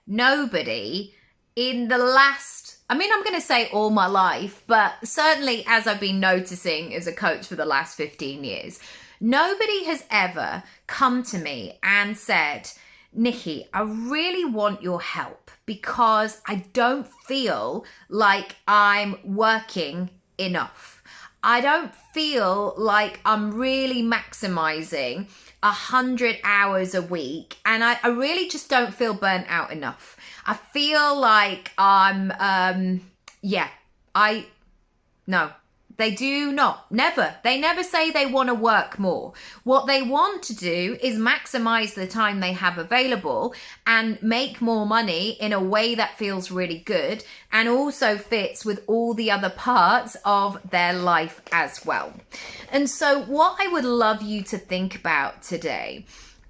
nobody in the last, I'm going to say all my life, but certainly as I've been noticing as a coach for the last 15 years, nobody has ever come to me and said, Nicky, I really want your help because I don't feel like I'm working enough. I don't feel like I'm really maximizing 100 hours a week, and I really just don't feel burnt out enough. I feel like no, they do not. Never. They never say they want to work more. What they want to do is maximize the time they have available and make more money in a way that feels really good and also fits with all the other parts of their life as well. And so what I would love you to think about today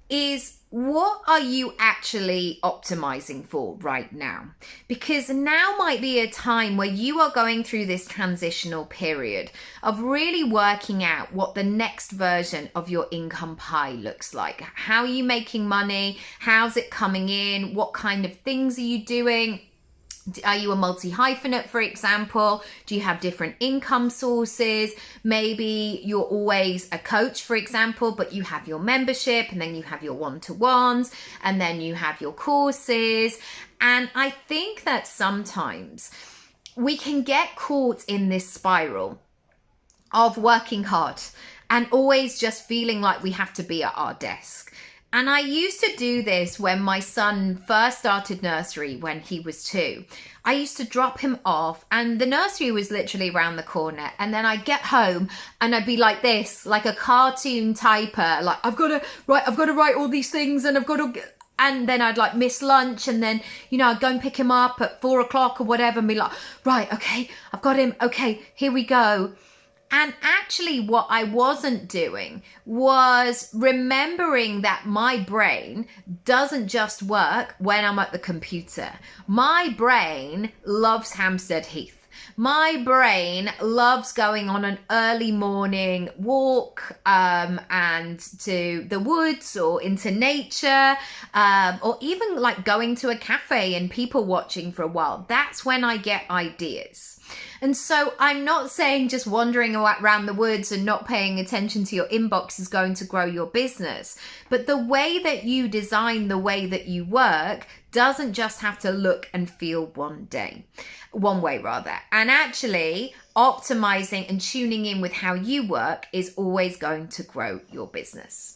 is, what are you actually optimizing for right now? Because now might be a time where you are going through this transitional period of really working out what the next version of your income pie looks like. How are you making money? How's it coming in? What kind of things are you doing? Are you a multi-hyphenate, for example? Do you have different income sources? Maybe you're always a coach, for example, but you have your membership and then you have your one-to-ones and then you have your courses. And I think that sometimes we can get caught in this spiral of working hard and always just feeling like we have to be at our desk. And I used to do this when my son first started nursery when he was 2. I used to drop him off and the nursery was literally around the corner. And then I'd get home and I'd be like this, like a cartoon typer. Like, I've got to write all these things and and then I'd like miss lunch and then, I'd go and pick him up at 4 o'clock or whatever and be like, right, okay, I've got him. Okay, here we go. And actually what I wasn't doing was remembering that my brain doesn't just work when I'm at the computer. My brain loves Hampstead Heath. My brain loves going on an early morning walk and to the woods or into nature or even like going to a cafe and people watching for a while. That's when I get ideas. And so I'm not saying just wandering around the woods and not paying attention to your inbox is going to grow your business. But the way that you design the way that you work doesn't just have to look and feel one way. And actually optimizing and tuning in with how you work is always going to grow your business.